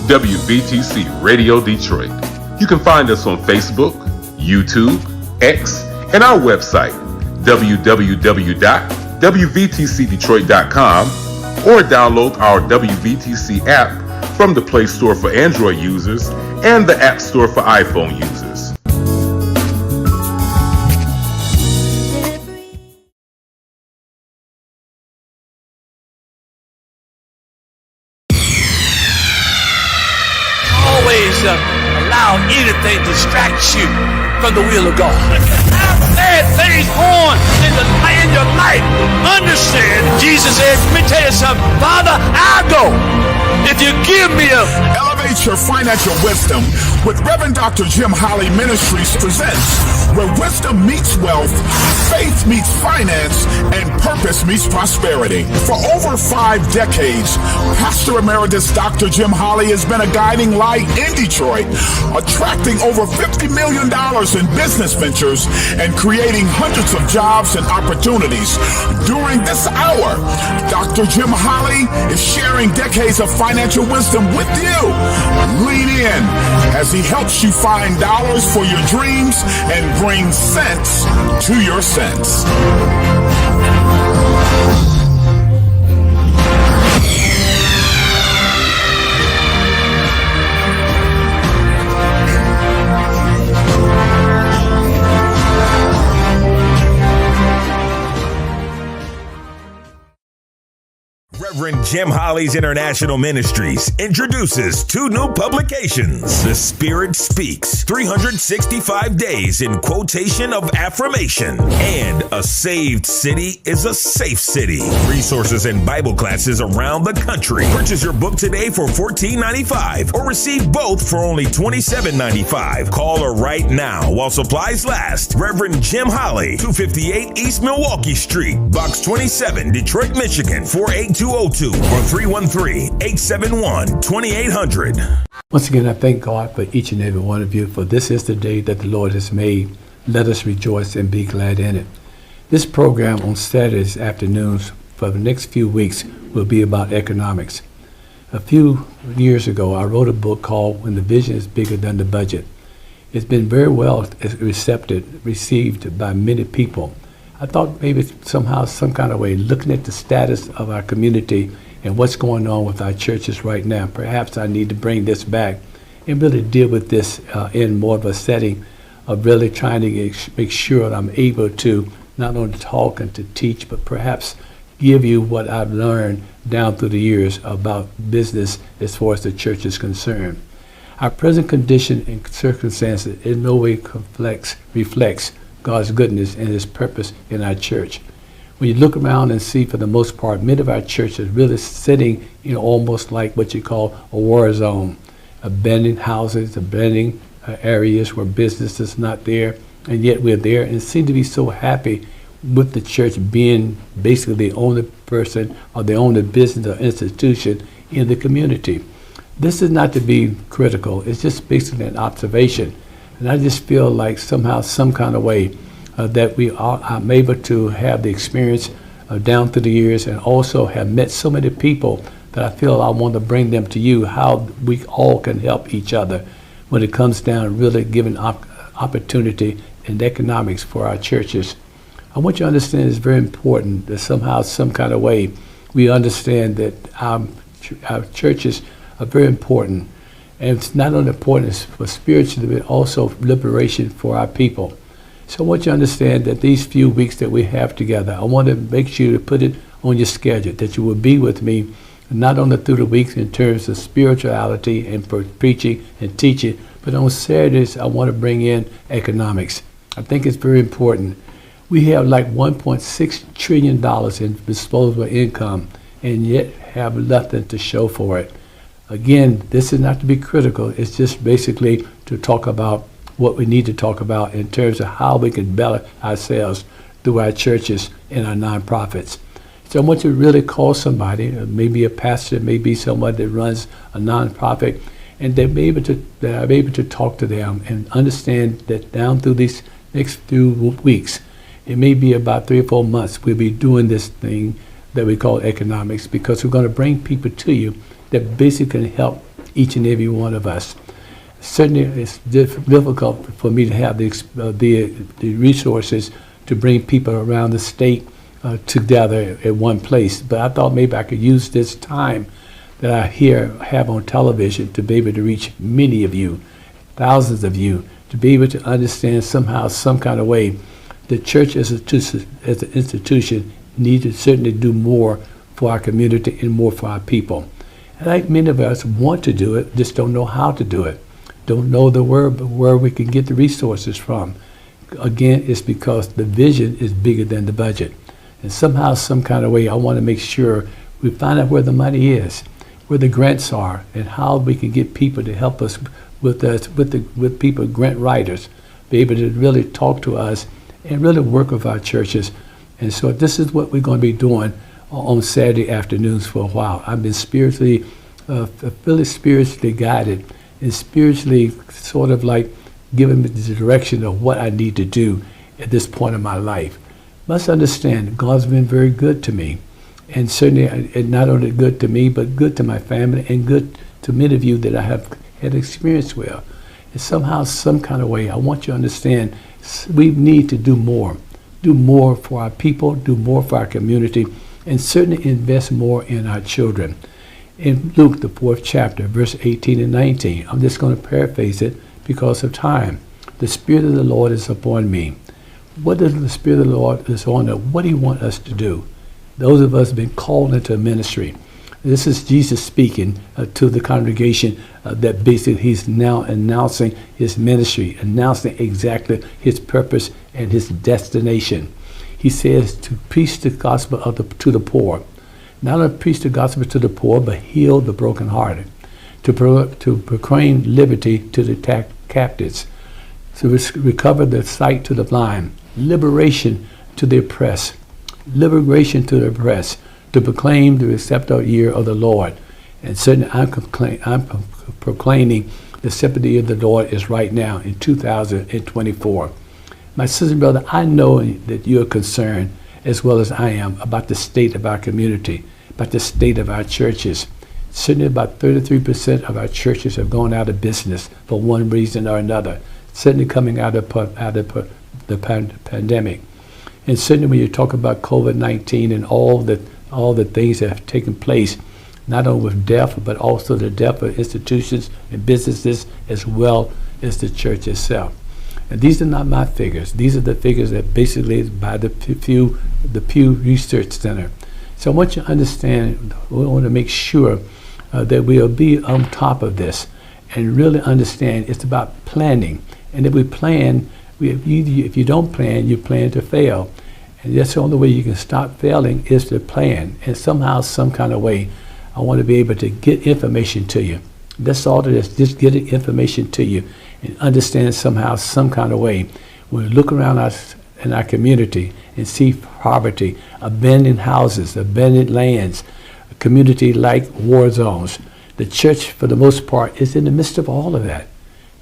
WVTC Radio Detroit. You can find us on Facebook, YouTube, X, and our website, www.wvtcdetroit.com, or download our WVTC app from the Play Store for Android users and the App Store for iPhone users. Allow anything to distract you from the will of God. Have bad things on in your life. Understand, Jesus said, let me tell you something. Father, I'll go if you give me a... Elevate your financial wisdom with Reverend Dr. Jim Holley Ministries presents Where Wisdom Meets Wealth, Faith Meets Finance, and Purpose Meets Prosperity. For over 5 decades, Pastor Emeritus Dr. Jim Holley has been a guiding light in Detroit, attracting over $50 million in business ventures and creating hundreds of jobs and opportunities. During this hour, Dr. Jim Holley is sharing decades of financial wisdom with you. Lean in as he helps you find dollars for your dreams and bring sense to your sense. Reverend Jim Holley's International Ministries introduces 2 new publications. The Spirit Speaks, 365 Days in Quotation of Affirmation, and A Saved City is a Safe City. Resources and Bible classes around the country. Purchase your book today for $14.95 or receive both for only $27.95. Call or write now while supplies last. Reverend Jim Holley, 258 East Milwaukee Street, Box 27, Detroit, Michigan, 48202 or 313-871-2800. Once again, I thank God for each and every one of you, for this is the day that the Lord has made. Let us rejoice and be glad in it. This program on Saturdays afternoons for the next few weeks will be about economics. A few years ago, I wrote a book called When the Vision is Bigger Than the Budget. It's been very well received by many people. I thought maybe somehow, some kind of way, looking at the status of our community and what's going on with our churches right now, perhaps I need to bring this back and really deal with this in more of a setting of really trying to make sure that I'm able to not only talk and to teach, but perhaps give you what I've learned down through the years about business as far as the church is concerned. Our present condition and circumstances in no way reflects God's goodness and His purpose in our church. When you look around and see, for the most part, many of our churches really sitting, almost like what you call a war zone, abandoned houses, abandoned areas where business is not there, and yet we're there and seem to be so happy with the church being basically the only person or the only business or institution in the community. This is not to be critical, it's just basically an observation. And I just feel like somehow, some kind of way, that I'm able to have the experience down through the years, and also have met so many people that I feel I want to bring them to you, how we all can help each other when it comes down to really giving opportunity and economics for our churches. I want you to understand it's very important that somehow, some kind of way, we understand that our churches are very important. And it's not only important for spiritually, but also liberation for our people. So I want you to understand that these few weeks that we have together, I want to make sure to put it on your schedule, that you will be with me, not only through the weeks in terms of spirituality and for preaching and teaching, but on Saturdays, I want to bring in economics. I think it's very important. We have like $1.6 trillion in disposable income, and yet have nothing to show for it. Again, this is not to be critical. It's just basically to talk about what we need to talk about in terms of how we can better ourselves through our churches and our nonprofits. So I want you to really call somebody, maybe a pastor, maybe someone that runs a nonprofit, and they're able to talk to them and understand that down through these next few weeks, it may be about 3 or 4 months, we'll be doing this thing that we call economics, because we're going to bring people to you that basically can help each and every one of us. Certainly, it's difficult for me to have the resources to bring people around the state together at one place. But I thought maybe I could use this time that I have on television to be able to reach many of you, thousands of you, to be able to understand somehow, some kind of way, the church as an institution needs to certainly do more for our community and more for our people. And like many of us want to do it, just don't know how to do it. Don't know where we can get the resources from. Again, it's because the vision is bigger than the budget. And somehow, some kind of way, I want to make sure we find out where the money is, where the grants are, and how we can get people to help us with people, grant writers, be able to really talk to us and really work with our churches. And so this is what we're going to be doing on Saturday afternoons for a while. I've been really spiritually guided and spiritually sort of like given me the direction of what I need to do at this point in my life. Must understand, God's been very good to me. And certainly, and not only good to me, but good to my family and good to many of you that I have had experience with. And somehow, some kind of way, I want you to understand, we need to do more. Do more for our people, do more for our community, and certainly invest more in our children. In Luke, the 4th chapter, verse 18 and 19, I'm just going to paraphrase it because of time. The Spirit of the Lord is upon me. What does the Spirit of the Lord is on us? What do you want us to do? Those of us have been called into ministry. This is Jesus speaking to the congregation that basically he's now announcing his ministry, announcing exactly his purpose and his destination. He says to preach the gospel to the poor. Not only preach the gospel to the poor, but heal the brokenhearted. To proclaim liberty to the captives. To recover the sight to the blind. Liberation to the oppressed. Liberation to the oppressed. To proclaim the acceptable year of the Lord. And certainly I'm proclaiming the acceptable year of the Lord is right now in 2024. My sister and brother, I know that you're concerned as well as I am about the state of our community, about the state of our churches. Certainly about 33% of our churches have gone out of business for one reason or another, certainly coming out of the pandemic. And certainly when you talk about COVID-19 and all the things that have taken place, not only with death, but also the death of institutions and businesses as well as the church itself. And these are not my figures. These are the figures that basically is by the Pew Research Center. So I want you to understand, we want to make sure that we'll be on top of this and really understand it's about planning. And if we plan, if you don't plan, you plan to fail. And that's the only way you can stop failing is to plan. And somehow, some kind of way, I want to be able to get information to you. That's all it is, just getting information to you and understand somehow, some kind of way. When we look around us in our community and see poverty, abandoned houses, abandoned lands, a community like war zones, the church, for the most part, is in the midst of all of that.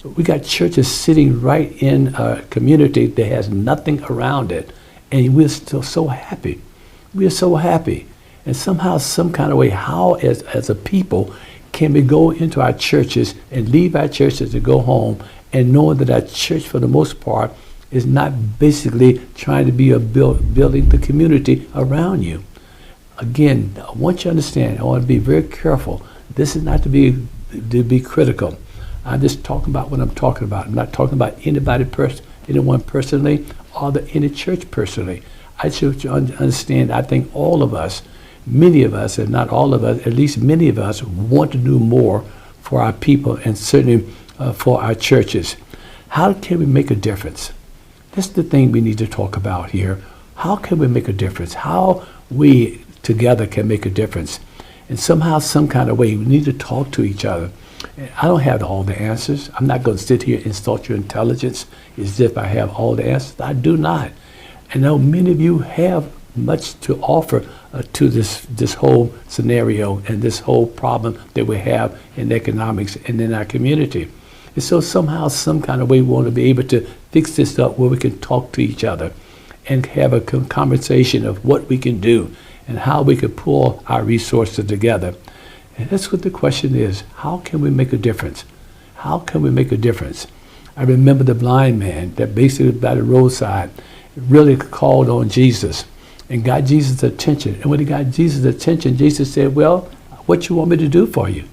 So we got churches sitting right in a community that has nothing around it, and we're still so happy. We're so happy. And somehow, some kind of way, how as a people can we go into our churches and leave our churches to go home and know that our church, for the most part, is not basically trying to be building the community around you. Again, I want you to understand, I want to be very careful. This is not to be critical. I'm just talking about what I'm talking about. I'm not talking about anyone personally, or any church personally. I should understand, I think all of us, many of us, and not all of us, at least many of us, want to do more for our people and certainly for our churches. How can we make a difference? That's the thing we need to talk about here. How can we make a difference? How we together can make a difference? And somehow, some kind of way, we need to talk to each other. And I don't have all the answers. I'm not going to sit here and insult your intelligence as if I have all the answers. I do not. I know many of you have much to offer to this whole scenario and this whole problem that we have in economics and in our community. And so somehow, some kind of way, we want to be able to fix this up where we can talk to each other and have a conversation of what we can do and how we can pull our resources together. And that's what the question is. How can we make a difference? How can we make a difference? I remember the blind man that basically by the roadside really called on Jesus and got Jesus' attention. And when he got Jesus' attention, Jesus said, well, what you want me to do for you?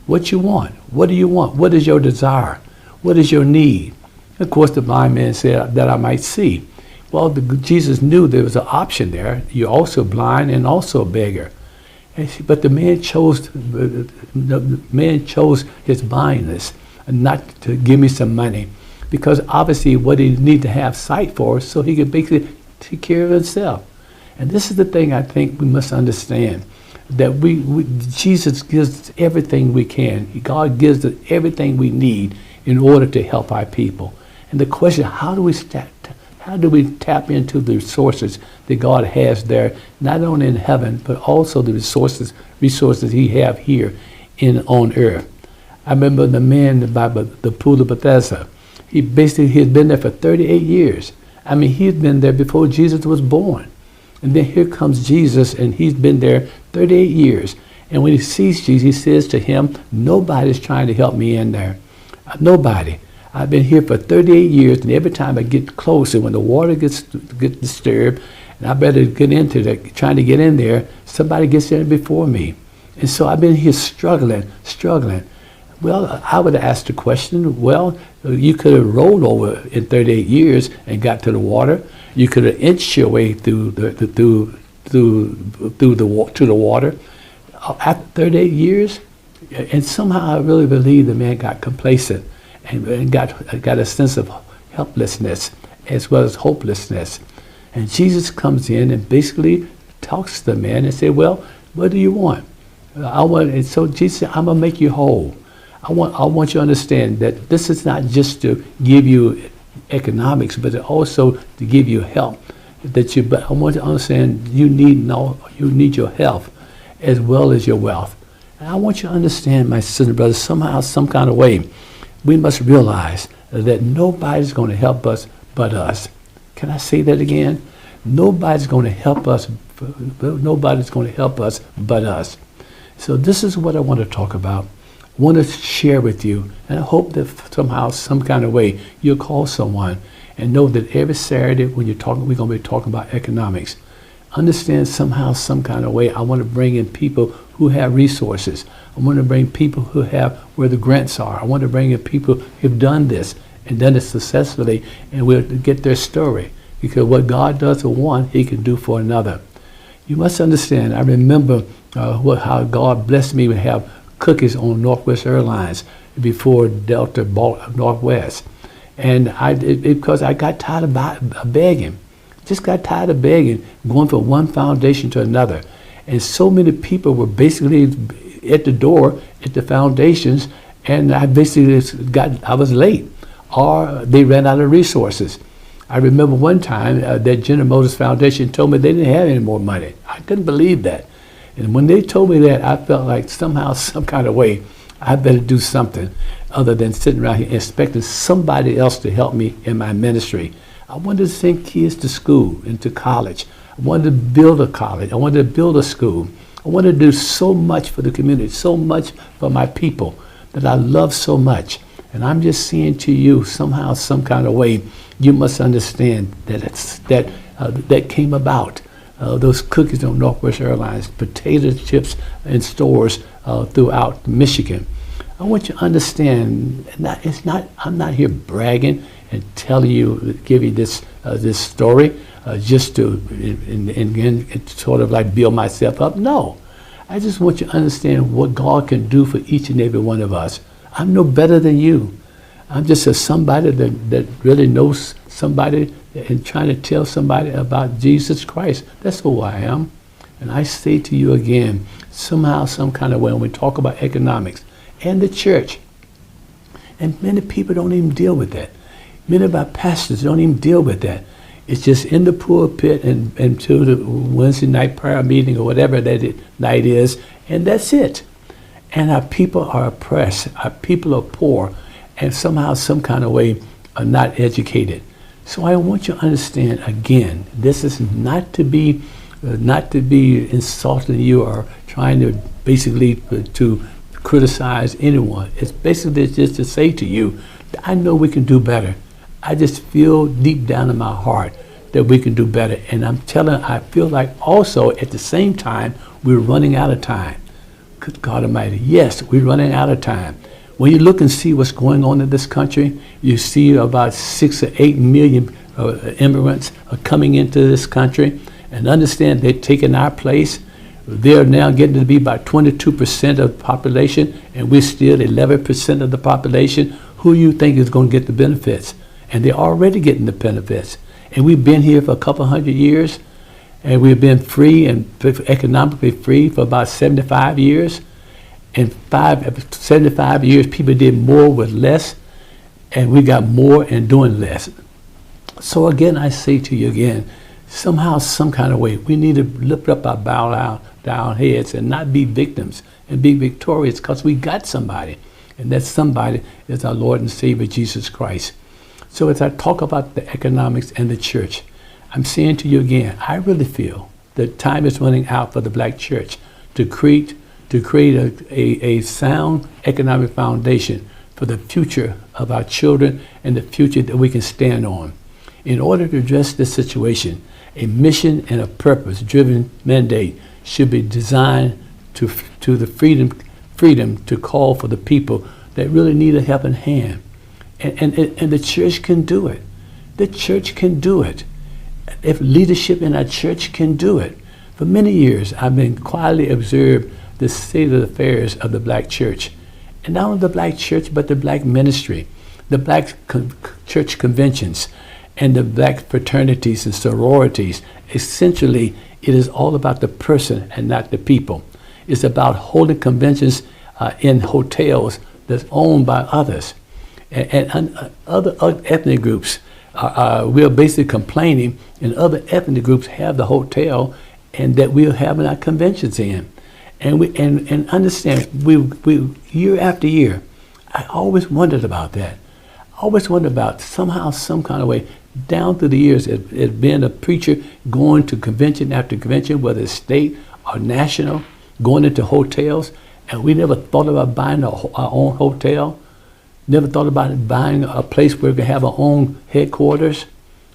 What you want? What do you want? What is your desire? What is your need? Of course, the blind man said that I might see. Well, Jesus knew there was an option there. You're also blind and also a beggar. But the man chose his blindness not to give me some money, because obviously what he needed to have sight for so he could basically take care of himself. And this is the thing I think we must understand, that Jesus gives us everything we can. God gives us everything we need in order to help our people. And the question, how do we tap into the resources that God has there, not only in heaven, but also the resources he have here on earth? I remember the man by the pool of Bethesda. He had been there for 38 years. I mean, he had been there before Jesus was born. And then here comes Jesus, and he's been there 38 years. And when he sees Jesus, he says to him, nobody's trying to help me in there. Nobody. I've been here for 38 years, and every time I get closer, when the water gets disturbed, and I better get into trying to get in there, somebody gets in before me. And so I've been here struggling. Well, I would ask the question, well, you could have rolled over in 38 years and got to the water. You could have inched your way to the water. After 38 years, and somehow I really believe the man got complacent and got a sense of helplessness as well as hopelessness. And Jesus comes in and basically talks to the man and says, well, what do you want? And so Jesus said, I'm going to make you whole. I want you to understand that this is not just to give you economics, but also to give you help. But I want you to understand you need your health as well as your wealth. And I want you to understand, my sister and brothers, somehow, some kind of way, we must realize that nobody's going to help us but us. Can I say that again? Nobody's going to help us. Nobody's going to help us but us. So this is what I want to talk about. I want to share with you, and I hope that somehow, some kind of way, you'll call someone and know that every Saturday when we're going to be talking about economics. Understand somehow, some kind of way, I want to bring in people who have resources. I want to bring people who have where the grants are. I want to bring in people who have done this and done it successfully, and we'll get their story. Because what God does for one, he can do for another. You must understand, I remember how God blessed me to have cookies on Northwest Airlines before Delta bought Northwest. And because I got tired of begging. Just got tired of begging, going from one foundation to another. And so many people were basically at the door at the foundations, and I was late, or they ran out of resources. I remember one time that General Motors Foundation told me they didn't have any more money. I couldn't believe that. And when they told me that, I felt like somehow, some kind of way, I better do something other than sitting around here expecting somebody else to help me in my ministry. I wanted to send kids to school and to college. I wanted to build a college. I wanted to build a school. I wanted to do so much for the community, so much for my people that I love so much. And I'm just saying to you, somehow, some kind of way, you must understand that that came about. Those cookies on Northwest Airlines, potato chips in stores throughout Michigan. I want you to understand, I'm not here bragging and telling you, giving this story just to and sort of like build myself up. No, I just want you to understand what God can do for each and every one of us. I'm no better than you. I'm just somebody that really knows somebody and trying to tell somebody about Jesus Christ. That's who I am. And I say to you again, somehow, some kind of way, when we talk about economics and the church, and many people don't even deal with that. Many of our pastors don't even deal with that. It's just in the pulpit and to the Wednesday night prayer meeting or whatever that night is, and that's it. And our people are oppressed. Our people are poor, and somehow, some kind of way, are not educated. So I want you to understand, again, this is not to be not to be insulting you or trying to basically to criticize anyone. It's basically just to say to you, I know we can do better. I just feel deep down in my heart that we can do better. And I feel like also at the same time, we're running out of time. Good God Almighty, yes, we're running out of time. When you look and see what's going on in this country, you see about 6 or 8 million immigrants are coming into this country, and understand they're taking our place. They're now getting to be about 22% of the population, and we're still 11% of the population. Who you think is going to get the benefits? And they're already getting the benefits. And we've been here for a couple hundred years, and we've been free and economically free for about 75 years. In 75 years, people did more with less, and we got more and doing less. So again, I say to you again, somehow, some kind of way, we need to lift up our bow down heads and not be victims and be victorious, because we got somebody, and that somebody is our Lord and Savior, Jesus Christ. So as I talk about the economics and the church, I'm saying to you again, I really feel that time is running out for the black church to create a sound economic foundation for the future of our children and the future that we can stand on. In order to address this situation, a mission and a purpose-driven mandate should be designed to the freedom to call for the people that really need a helping hand. And the church can do it. The church can do it. If leadership in our church can do it. For many years, I've been quietly observed the state of affairs of the black church. And not only the black church, but the black ministry, the black church conventions, and the black fraternities and sororities. Essentially, it is all about the person and not the people. It's about holding conventions in hotels that's owned by others. And other ethnic groups, we're basically complaining, and other ethnic groups have the hotel and that we're having our conventions in. And understand, we year after year, I always wondered about that. I always wondered about somehow, some kind of way, down through the years, it been a preacher going to convention after convention, whether it's state or national, going into hotels, and we never thought about buying our own hotel, never thought about buying a place where we could have our own headquarters,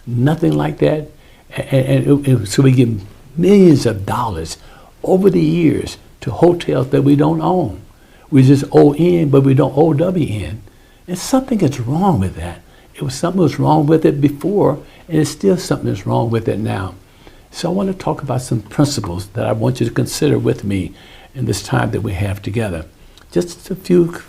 nothing like that. And so we give millions of dollars over the years to hotels that we don't own. We just owe in, but we don't owe W in. And something is wrong with that. It was something was wrong with it before, and it's still something that's wrong with it now. So I want to talk about some principles that I want you to consider with me in this time that we have together. Just a few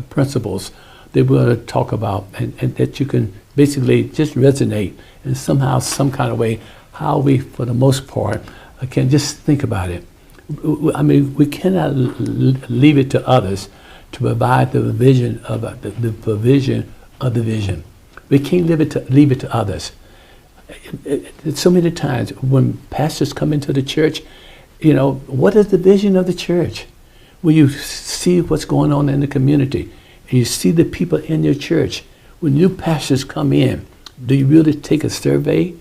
principles that we're going to talk about, and that you can basically just resonate in somehow, some kind of way, how we, for the most part, can just think about it. I mean, we cannot leave it to others to provide the vision of the provision of the vision. We can't leave it to others. So many times when pastors come into the church, what is the vision of the church? When you see what's going on in the community, and you see the people in your church, when new pastors come in, do you really take a survey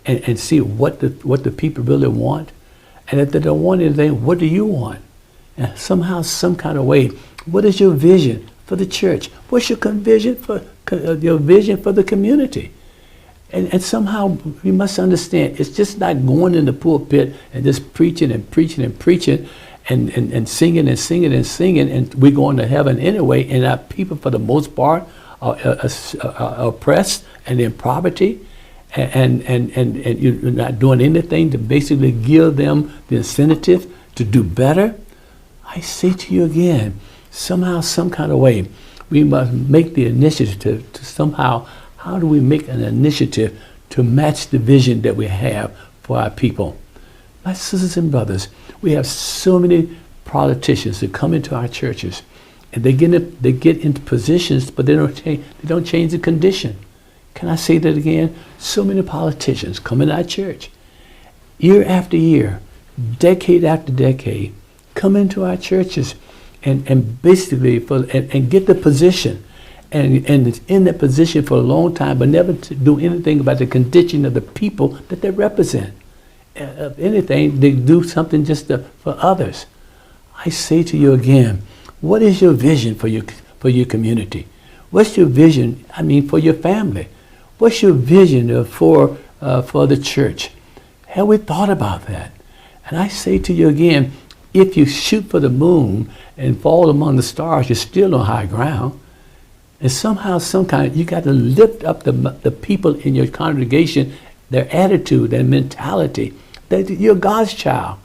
and see what the people really want? And if they don't want anything, what do you want? And somehow, some kind of way, what is your vision for the church? What's your vision for the community? And somehow we must understand, it's just not going in the pulpit and just preaching and preaching and preaching and singing and singing and singing, and we're going to heaven anyway, and our people, for the most part, are oppressed and in poverty, and you're not doing anything to basically give them the incentive to do better. I say to you again, somehow, some kind of way, we must make the initiative to somehow, how do we make an initiative to match the vision that we have for our people? My sisters and brothers, we have so many politicians that come into our churches, and they get into positions, but they don't change the condition. Can I say that again? So many politicians come in our church, year after year, decade after decade, come into our churches and basically and get the position, and it's in that position for a long time, but never to do anything about the condition of the people that they represent. of anything, they do something just for others. I say to you again, what is your vision for your community? What's your vision, for your family? What's your vision for the church? Have we thought about that? And I say to you again, if you shoot for the moon and fall among the stars, you're still on high ground. And somehow, you got to lift up the people in your congregation, their attitude, their mentality, that you're God's child.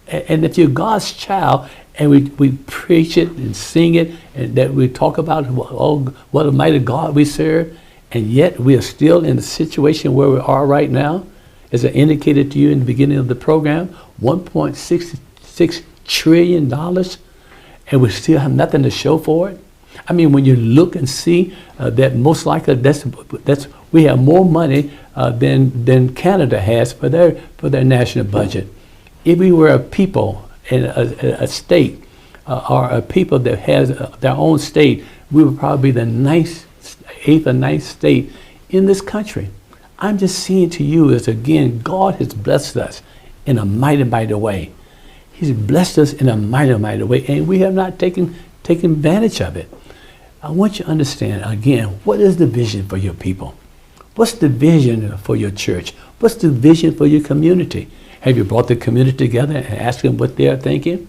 And if you're God's child, and we preach it and sing it, and that we talk about what a mighty God we serve, and yet we are still in the situation where we are right now, as I indicated to you in the beginning of the program, $1.66 trillion, and we still have nothing to show for it. When you look and see that most likely that's we have more money than Canada has for their national budget. If we were a people in a state or a people that has their own state, we would probably be the 8th or 9th state in this country. I'm just saying to you is, again, God has blessed us in a mighty, mighty way. He's blessed us in a mighty, mighty way, and we have not taken advantage of it. I want you to understand, again, what is the vision for your people? What's the vision for your church? What's the vision for your community? Have you brought the community together and asked them what they are thinking?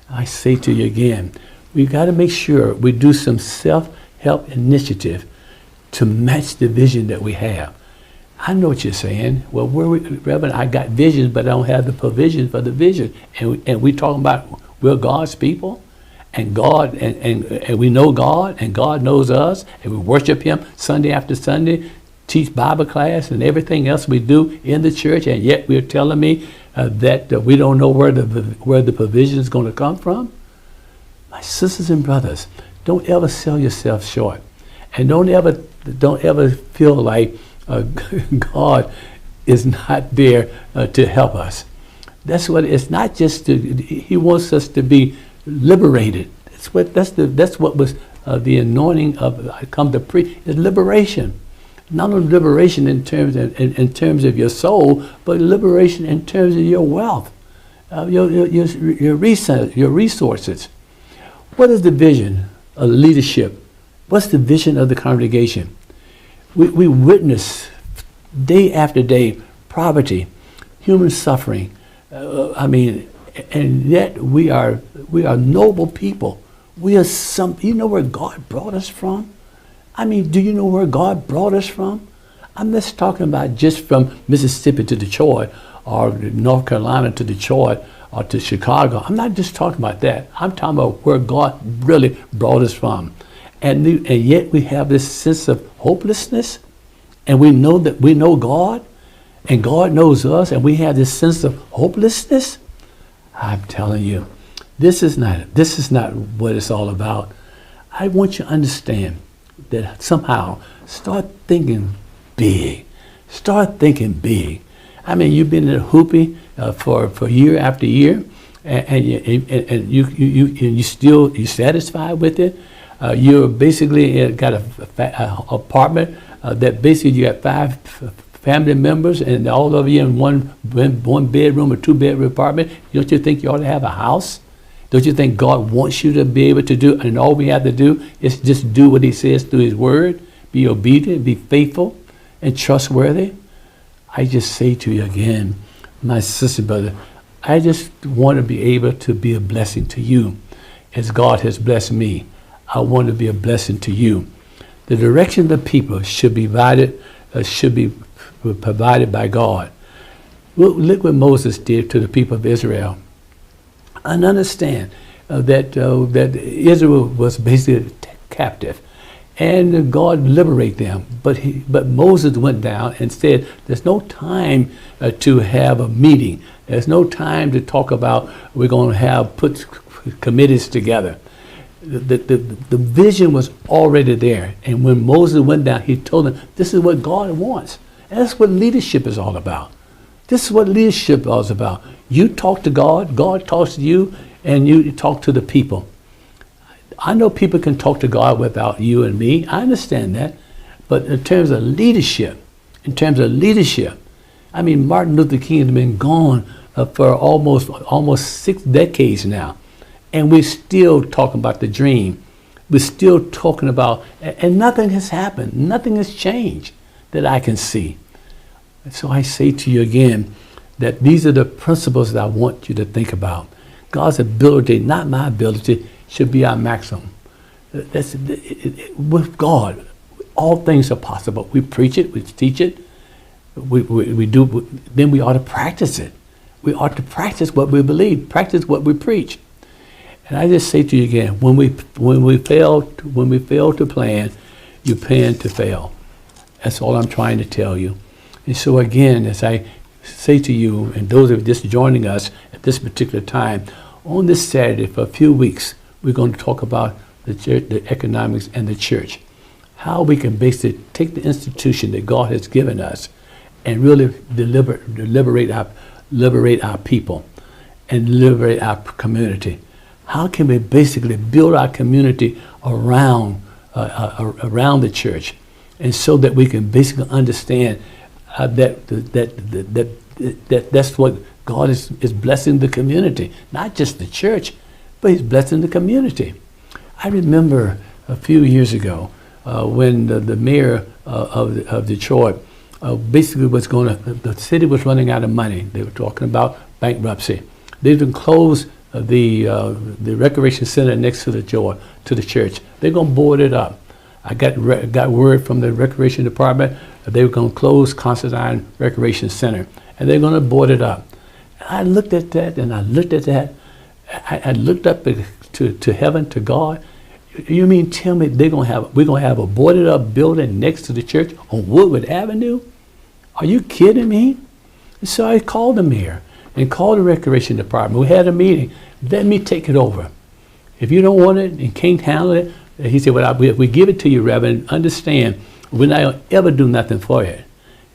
I say to you again, we've got to make sure we do some self-help initiative to match the vision that we have. I know what you're saying. Well, Reverend, I got visions, but I don't have the provision for the vision. And we talking about we're God's people, and God, and we know God, and God knows us, and we worship Him Sunday after Sunday, teach Bible class and everything else we do in the church, and yet we're telling me that we don't know where the provision is going to come from. My sisters and brothers, don't ever sell yourself short, and don't ever feel like God is not there to help us. That's what it's not just He wants us to be liberated. That's what was the anointing of I come to preach is liberation. Not only liberation in terms of your soul, but liberation in terms of your wealth, your resources. What is the vision of leadership? What's the vision of the congregation? We witness day after day poverty, human suffering. And yet we are noble people. We are you know where God brought us from? Do you know where God brought us from? I'm just talking about just from Mississippi to Detroit, or North Carolina to Detroit, or to Chicago. I'm not just talking about that. I'm talking about where God really brought us from. And yet we have this sense of hopelessness, and we know that we know God, and God knows us, and we have this sense of hopelessness. I'm telling you, this is not what it's all about. I want you to understand that somehow start thinking big. Start thinking big. You've been in a hoopy for year after year, and you're satisfied with it. You're basically got a apartment that basically you got 5 family members, and all of you in one bedroom or 2-bedroom apartment. Don't you think you ought to have a house? Don't you think God wants you to be able to do, and all we have to do is just do what He says through His Word, be obedient, be faithful, and trustworthy? I just say to you again, my sister, brother, I just want to be able to be a blessing to you as God has blessed me. I want to be a blessing to you. The direction of the people should be provided by God. Look what Moses did to the people of Israel. And understand that Israel was basically captive, and God liberate them. But Moses went down and said, "There's no time to have a meeting. There's no time to talk about we're going to put committees together." The vision was already there, and when Moses went down, he told them, "This is what God wants." And that's what leadership is all about. This is what leadership is all about. You talk to God, God talks to you, and you talk to the people. I know people can talk to God without you and me. I understand that. But in terms of leadership, I mean, Martin Luther King has been gone for almost 6 decades now, and we're still talking about the dream. We're still talking about, and nothing has happened. Nothing has changed that I can see. So I say to you again that these are the principles that I want you to think about. God's ability, not my ability, should be our maximum. With God, all things are possible. We preach it, we teach it, we do. Then we ought to practice it. We ought to practice what we believe, practice what we preach. And I just say to you again, when we fail to plan, you plan to fail. That's all I'm trying to tell you. And so again, as I say to you, and those of you just joining us at this particular time, on this Saturday for a few weeks, we're going to talk about the church, the economics, and the church. How we can basically take the institution that God has given us and really liberate our people and liberate our community. How can we basically build our community around the church, and so that we can basically understand that's what God is blessing the community, not just the church, but He's blessing the community. I remember a few years ago when the mayor of Detroit basically the city was running out of money. They were talking about bankruptcy. They even closed the recreation center next to the church. They're going to board it up. I got word from the recreation department that they were going to close Constantine Recreation Center, and they're going to board it up. And I looked at that, and I looked up to heaven, to God. You mean tell me we're going to have a boarded up building next to the church on Woodward Avenue? Are you kidding me? And so I called the mayor and called the recreation department. We had a meeting. Let me take it over. If you don't want it and can't handle it, he said, well, if we give it to you, Reverend, understand, we're not going to ever do nothing for you.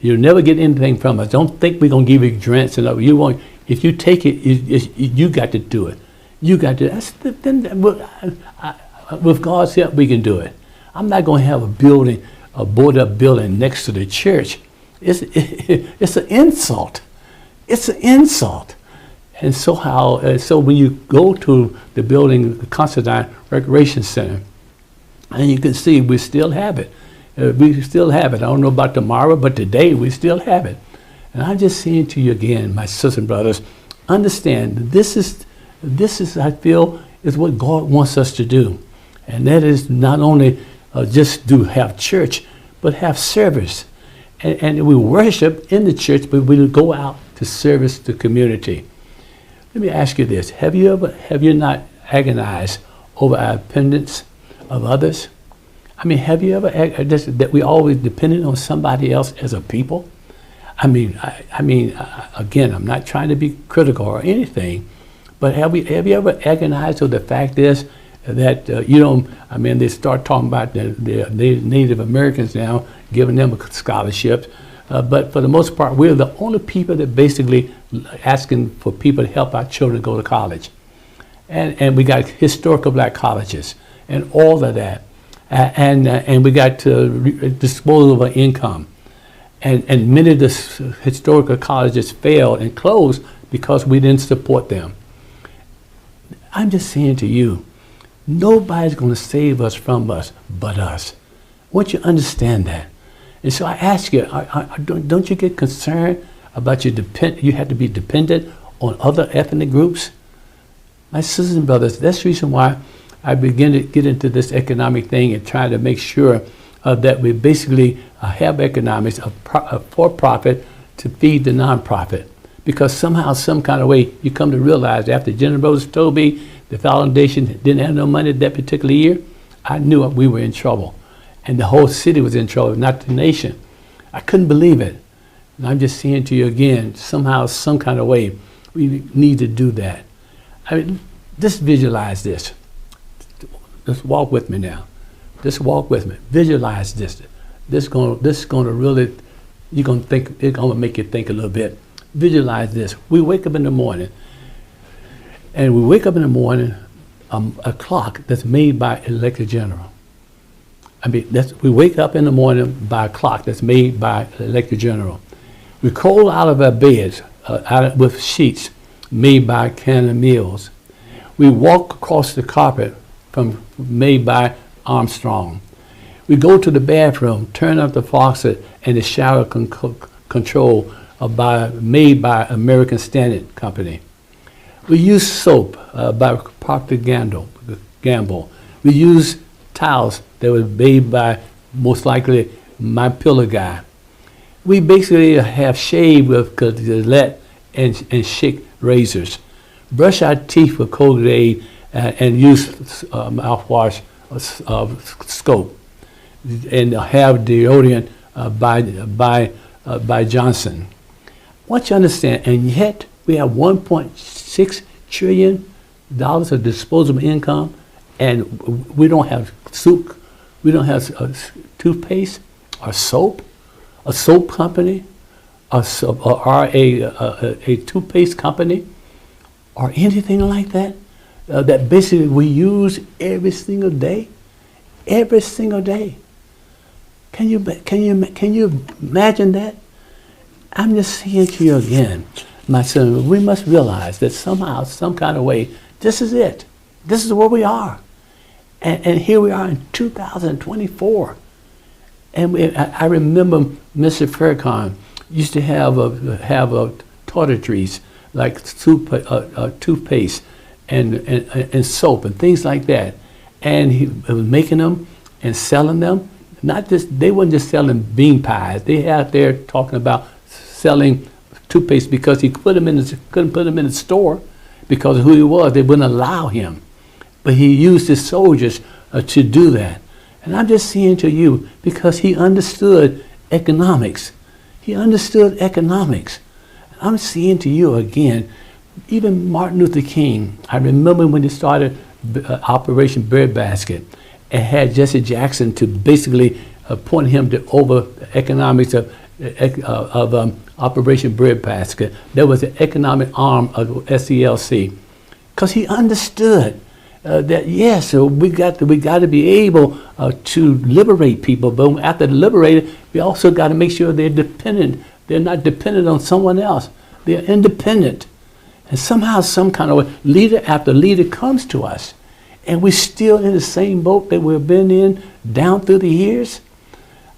You'll never get anything from us. Don't think we're going to give you grants. And you won't. If you take it, you got to do it. You got to. With God's help, we can do it. I'm not going to have a boarded up building next to the church. It's an insult. It's an insult. And so when you go to the building, the Constantine Recreation Center, and you can see we still have it. We still have it. I don't know about tomorrow, but today we still have it. And I'm just saying to you again, my sisters and brothers, understand this is I feel is what God wants us to do. And that is not only just have church, but have service. And we worship in the church, but we go out to service the community. Let me ask you this. Have you not agonized over our dependence of others? I mean, have you ever that we always depended on somebody else as a people? I mean, again, I'm not trying to be critical or anything, but have you ever agonized over the fact is that they start talking about the Native Americans now, giving them scholarships, but for the most part, we're the only people that basically asking for people to help our children go to college, and we got historical black colleges and all of that, and we got disposable income, and many of the historical colleges failed and closed because we didn't support them. I'm just saying to you, nobody's going to save us from us but us. I want you to understand that. And so I ask you, don't you get concerned about you have to be dependent on other ethnic groups? My sisters and brothers, that's the reason why I begin to get into this economic thing and try to make sure that we basically have economics for profit to feed the nonprofit. Because somehow, some kind of way, you come to realize after General Brothers told me the foundation didn't have no money that particular year, I knew we were in trouble. And the whole city was in trouble, not the nation. I couldn't believe it. And I'm just saying to you again, somehow, some kind of way, we need to do that. I mean, just visualize this. Just walk with me now. Just walk with me. Visualize this. This going to really, you're going to think, it's going to make you think a little bit. Visualize this. We wake up in the morning, and we wake up in the morning, a clock that's made by Electric General. I mean, we wake up in the morning by a clock that's made by Electric General. We crawl out of our beds with sheets made by Cannon Mills. We walk across the carpet made by Armstrong. We go to the bathroom, turn up the faucet, and the shower control made by American Standard Company. We use soap by Procter Gamble. We use towels that were made by, most likely, My Pillow Guy. We basically have shave with Gillette and Schick razors. Brush our teeth with Colgate and use mouthwash Scope. And have deodorant by Johnson. I want you to understand, and yet we have $1.6 trillion of disposable income, and we don't have soup, we don't have toothpaste or soap, a soap company, or a toothpaste company, or anything like that, that basically we use every single day. Every single day. Can you imagine that? I'm just saying to you again, my son, we must realize that somehow, some kind of way, this is it. This is where we are. And here we are in 2024. And I remember Mr. Faircon used to have toiletries like toothpaste and soap and things like that. And he was making them and selling them. They weren't just selling bean pies. They out there talking about selling toothpaste because he couldn't put them in the store because of who he was. They wouldn't allow him. But he used his soldiers to do that. And I'm just saying to you, because he understood economics. He understood economics. I'm saying to you again, even Martin Luther King, I remember when he started Operation Breadbasket, and had Jesse Jackson to basically point him to over economics of Operation Breadbasket. That was the economic arm of SELC, because he understood that yes, we got to be able to liberate people, but after liberated, we also got to make sure they're dependent. They're not dependent on someone else. They're independent, and somehow, some kind of way, leader after leader comes to us. And we're still in the same boat that we've been in down through the years.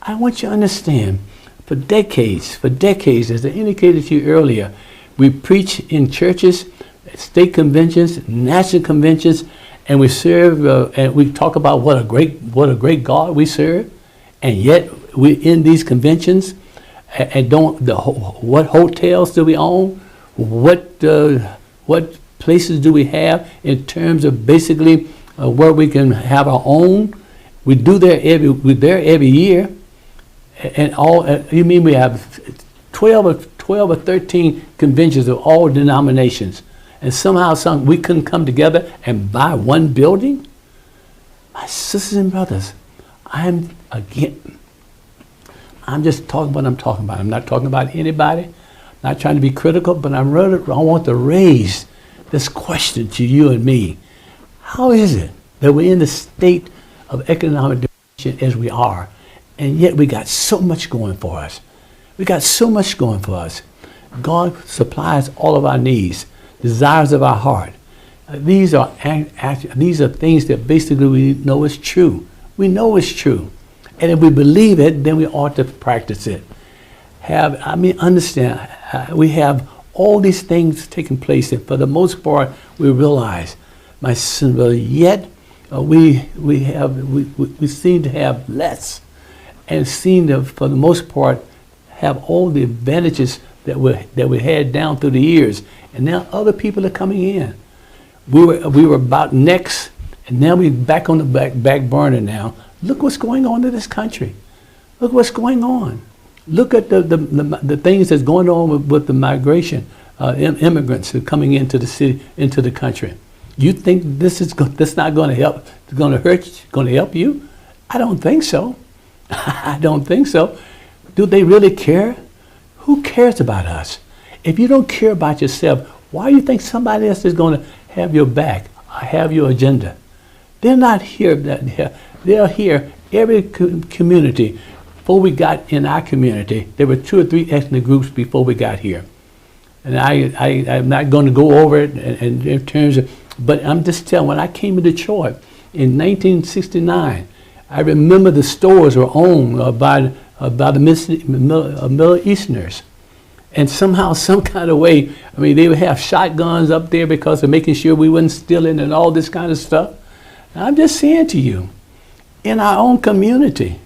I want you to understand, for decades, as I indicated to you earlier, we preach in churches, state conventions, national conventions, and we serve, and we talk about what a great God we serve, and yet we're in these conventions, and what hotels do we own? What places do we have in terms of basically where we can have our own? We're there every year, and all. You mean we have 12 or 13 conventions of all denominations, and somehow we couldn't come together and buy one building? My sisters and brothers, I'm just talking what I'm talking about. I'm not talking about anybody. Not trying to be critical, but I want to raise this question to you and me. How is it that we're in the state of economic depression as we are, and yet we got so much going for us? We got so much going for us. God supplies all of our needs, desires of our heart. These are things that basically we know is true. We know it's true. And if we believe it, then we ought to practice it. Understand, we have all these things taking place, and for the most part, we realize, my son, yet we seem to have less, and seem to, for the most part, have all the advantages that we had down through the years, and now other people are coming in. We were about next, and now we're back on the back burner now. Look what's going on in this country. Look what's going on. Look at the things that's going on with the migration, immigrants who are coming into the city, into the country. You think this not going to help? It's going to hurt you? Going to help you? I don't think so. I don't think so. Do they really care? Who cares about us? If you don't care about yourself, why do you think somebody else is going to have your back or have your agenda? They're not here. They're here. Every community before we got in our community, there were 2 or 3 ethnic groups before we got here. And I'm not going to go over it in terms of, but I'm just telling, when I came to Detroit in 1969, I remember the stores were owned by the Middle Easterners. And somehow, some kind of way, I mean, they would have shotguns up there because of making sure we wasn't stealing and all this kind of stuff. And I'm just saying to you, in our own community,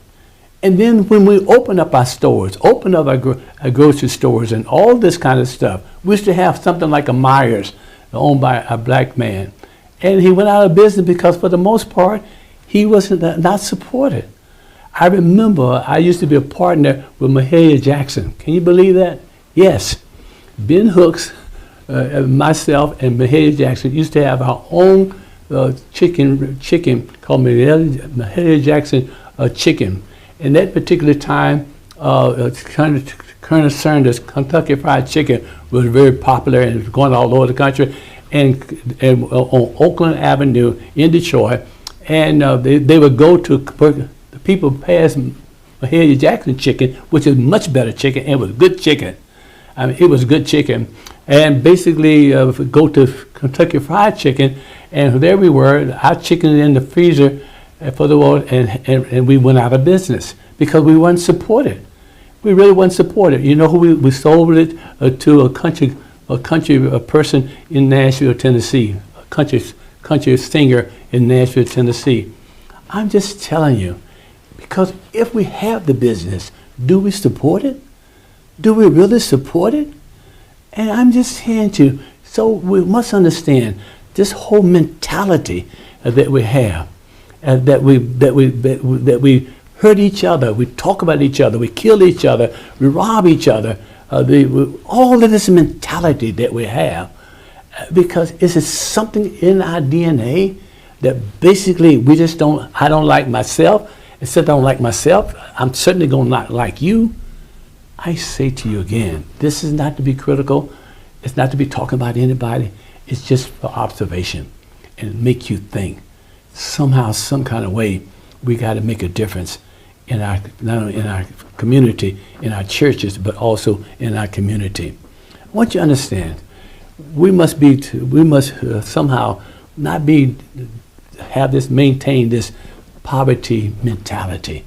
and then when we open up our stores, open up our grocery stores and all this kind of stuff, we used to have something like a Myers owned by a black man. And he went out of business because for the most part, he was not supported. I remember I used to be a partner with Mahalia Jackson. Can you believe that? Yes. Ben Hooks, myself, and Mahalia Jackson used to have our own chicken called Mahalia Jackson chicken. In that particular time, Colonel Sanders' Kentucky Fried Chicken was very popular and was going all over the country. And on Oakland Avenue in Detroit, and they would go to the people past Mahalia Jackson chicken, which is much better chicken, and it was good chicken. I mean, it was good chicken. And basically, go to Kentucky Fried Chicken, and there we were, our chicken in the freezer for the world, and we went out of business because we weren't supported. We really weren't supported. You know who we sold it to? A country person in Nashville, Tennessee, a country singer in Nashville, Tennessee. I'm just telling you, because if we have the business, do we support it? Do we really support it? And I'm just saying to you, so we must understand this whole mentality that we have, that we hurt each other, we talk about each other, we kill each other, we rob each other, all of this mentality that we have, because it's something in our DNA that basically we just don't, I don't like myself, and since I don't like myself, I'm certainly going to not like you. I say to you again, this is not to be critical, it's not to be talking about anybody, it's just for observation and make you think. Somehow, some kind of way, we got to make a difference in our, not only in our community, in our churches, but also in our community. I want you to understand, we must somehow not maintain this poverty mentality.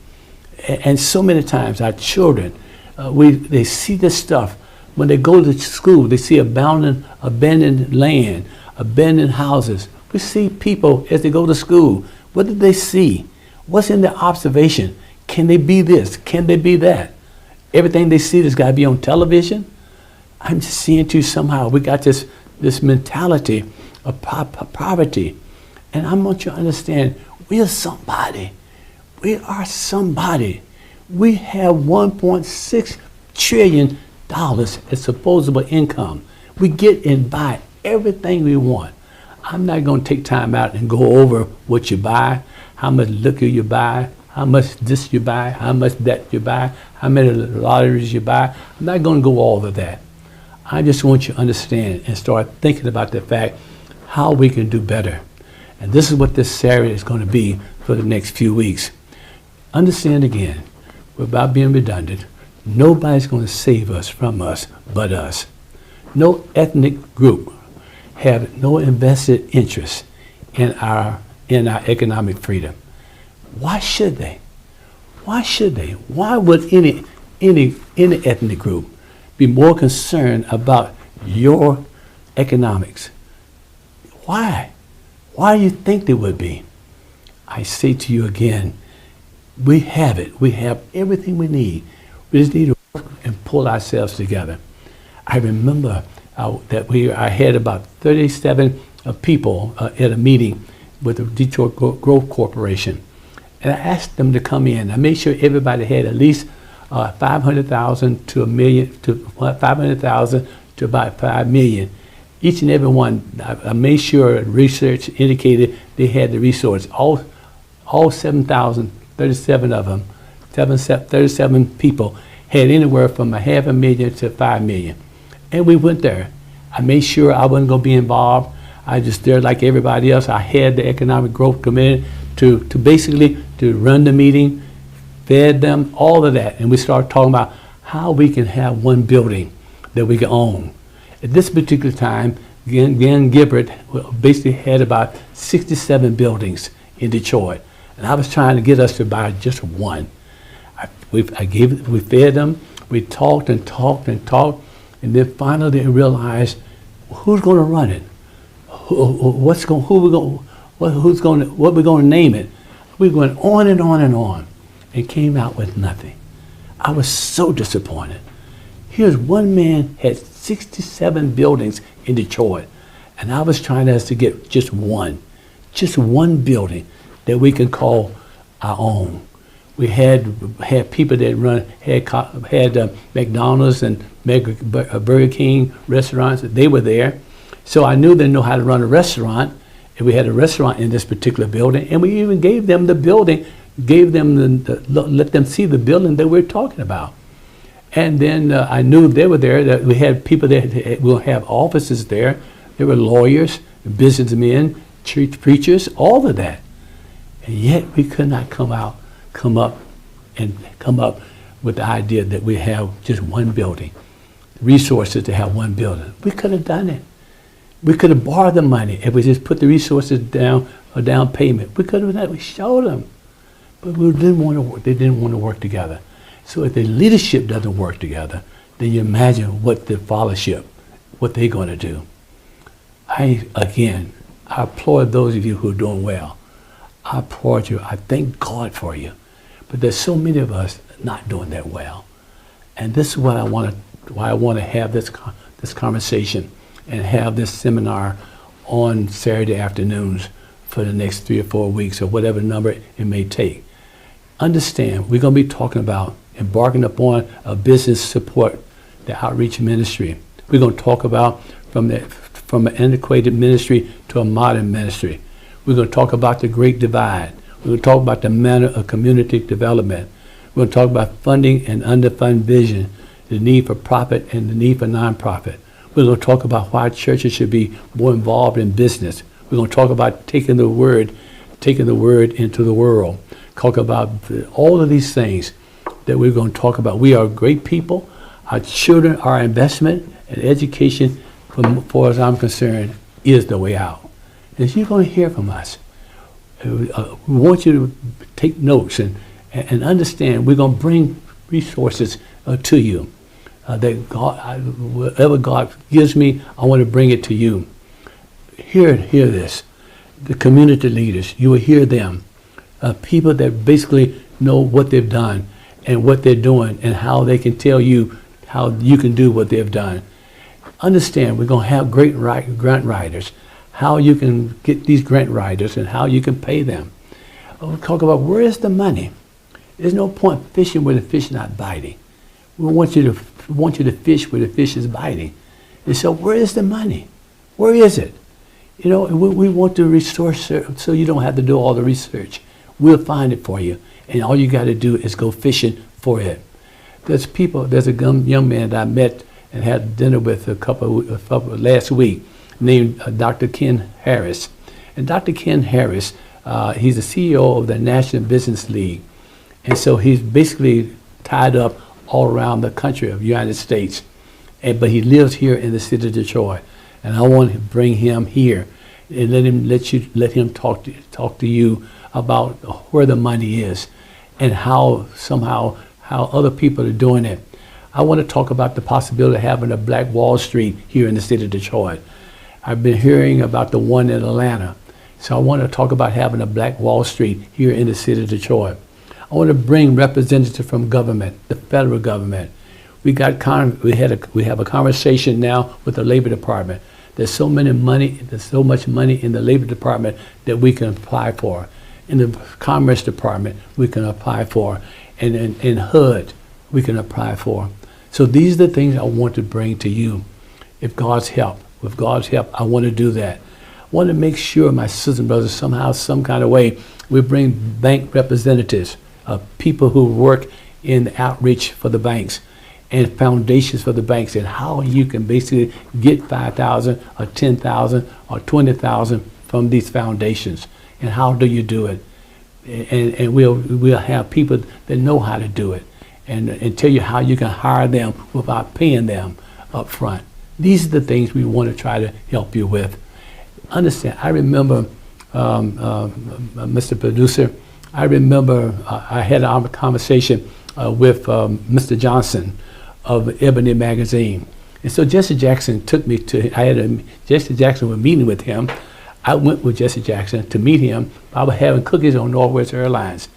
And so many times our children, they see this stuff. When they go to school, they see abandoned land, abandoned houses. We see people as they go to school. What do they see? What's in their observation? Can they be this? Can they be that? Everything they see has got to be on television. I'm just seeing too somehow we got this mentality of poverty. And I want you to understand, we are somebody. We are somebody. We have $1.6 trillion as supposable income. We get and buy everything we want. I'm not going to take time out and go over what you buy, how much liquor you buy, how much this you buy, how much that you buy, how many lotteries you buy. I'm not going to go over that. I just want you to understand and start thinking about the fact how we can do better. And this is what this Saturday is going to be for the next few weeks. Understand again, without being redundant, nobody's going to save us from us but us. No ethnic group have no invested interest in our economic freedom. Why should they? Why should they? Why would any ethnic group be more concerned about your economics? Why? Why do you think they would be? I say to you again, we have it. We have everything we need. We just need to work and pull ourselves together. I remember that I had about 37 people at a meeting with the Detroit Growth Corporation. And I asked them to come in. I made sure everybody had at least $500,000 to $1 million, to $500,000 to about $5 million. Each and every one, I made sure research indicated they had the resource. All 7,037 of them, 37 people had anywhere from $500,000 to $5 million. And we went there. I made sure I wasn't going to be involved. I just there like everybody else. I had the Economic Growth Committee to basically to run the meeting, fed them, all of that. And we started talking about how we can have one building that we can own. At this particular time, Glenn Gibbert basically had about 67 buildings in Detroit. And I was trying to get us to buy just one. We fed them, we talked and talked and talked, and then finally they realized who's going to run it, what we're going to name it. We went on and on and on, and came out with nothing. I was so disappointed. Here's one man had 67 buildings in Detroit, and I was trying to get just one building that we can call our own. We had people that had McDonald's and Burger King restaurants. They were there, so I knew they know how to run a restaurant. And we had a restaurant in this particular building, and we even gave them the building, let them see the building that we're talking about. And then I knew they were there. That we had people that will have offices there. There were lawyers, businessmen, church preachers, all of that. And yet we could not come up with the idea that we have just one building, resources to have one building. We could have done it. We could have borrowed the money if we just put the resources down, a down payment. We could have done it. We showed them. But we didn't want to work. They didn't want to work together. So if the leadership doesn't work together, then you imagine what the fellowship, what they're going to do. I applaud those of you who are doing well. I applaud you. I thank God for you. But there's so many of us not doing that well. And this is why I want to have this conversation and have this seminar on Saturday afternoons for the next 3 or 4 weeks, or whatever number it may take. Understand, we're going to be talking about embarking upon a business support, the outreach ministry. We're going to talk about from an antiquated ministry to a modern ministry. We're going to talk about the Great Divide. We're going to talk about the manner of community development. We're going to talk about funding and underfunded vision, the need for profit and the need for nonprofit. We're going to talk about why churches should be more involved in business. We're going to talk about taking the word into the world. Talk about all of these things that we're going to talk about. We are great people. Our children, our investment, and education, far as I'm concerned, is the way out. And you're going to hear from us. We want you to take notes and understand we're going to bring resources to you. That God, whatever God gives me, I want to bring it to you. Hear this. The community leaders, you will hear them. People that basically know what they've done and what they're doing and how they can tell you how you can do what they've done. Understand, we're going to have great grant writers, how you can get these grant writers and how you can pay them. We'll talk about where is the money. There's no point fishing where the fish is not biting. We want you to fish where the fish is biting. And so where is the money? Where is it? You know, we want to resource so you don't have to do all the research. We'll find it for you. And all you got to do is go fishing for it. There's a young man that I met and had dinner with a couple last week named Dr. Ken Harris. And Dr. Ken Harris, he's the CEO of the National Business League. And so he's basically tied up all around the country of the United States. But he lives here in the city of Detroit. And I want to bring him here and let him talk to you about where the money is and how other people are doing it. I want to talk about the possibility of having a Black Wall Street here in the city of Detroit. I've been hearing about the one in Atlanta. So I want to talk about having a Black Wall Street here in the city of Detroit. I want to bring representatives from government, the federal government. We have a conversation now with the Labor Department. There's so much money in the Labor Department that we can apply for. In the Commerce Department, we can apply for. And in HUD, we can apply for. So these are the things I want to bring to you. With God's help, I want to do that. I want to make sure, my sisters and brothers, somehow, some kind of way, we bring bank representatives, people who work in outreach for the banks and foundations for the banks, and how you can basically get $5,000 or $10,000 or $20,000 from these foundations. And how do you do it? and we'll have people that know how to do it, and tell you how you can hire them without paying them up front. These are the things we want to try to help you with. Understand, I remember, Mr. Producer, I remember I had a conversation with Mr. Johnson of Ebony Magazine. And so Jesse Jackson took me to, Jesse Jackson was meeting with him. I went with Jesse Jackson to meet him. I was having cookies on Northwest Airlines.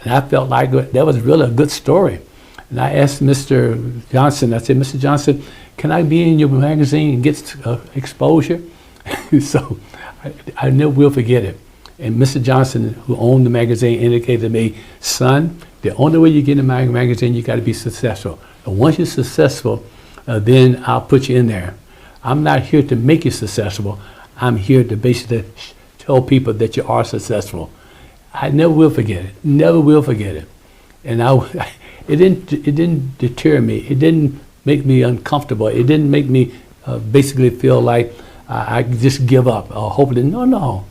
And I felt like that was really a good story. And I asked Mr. Johnson, I said, Mr. Johnson, can I be in your magazine and get exposure? So I never will forget it. And Mr. Johnson, who owned the magazine, indicated to me, son, the only way you get in my magazine, you got to be successful. And once you're successful, then I'll put you in there. I'm not here to make you successful. I'm here to basically tell people that you are successful. I never will forget it. Never will forget it. And it didn't deter me. It didn't make me uncomfortable. It didn't make me basically feel like I just give up or hopefully. No.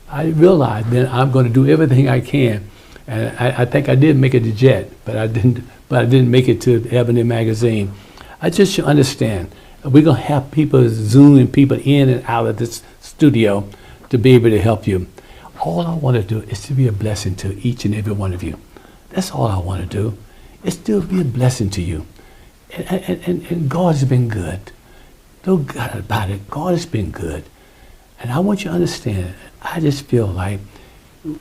I realized that I'm going to do everything I can. And I think I did make it to Jet, but I didn't make it to Ebony Magazine. I just should understand. We're going to have people zooming people in and out of this studio to be able to help you. All I want to do is to be a blessing to each and every one of you. That's all I want to do, is still be a blessing to you. And God has been good. No doubt about it. God has been good. And I want you to understand, I just feel like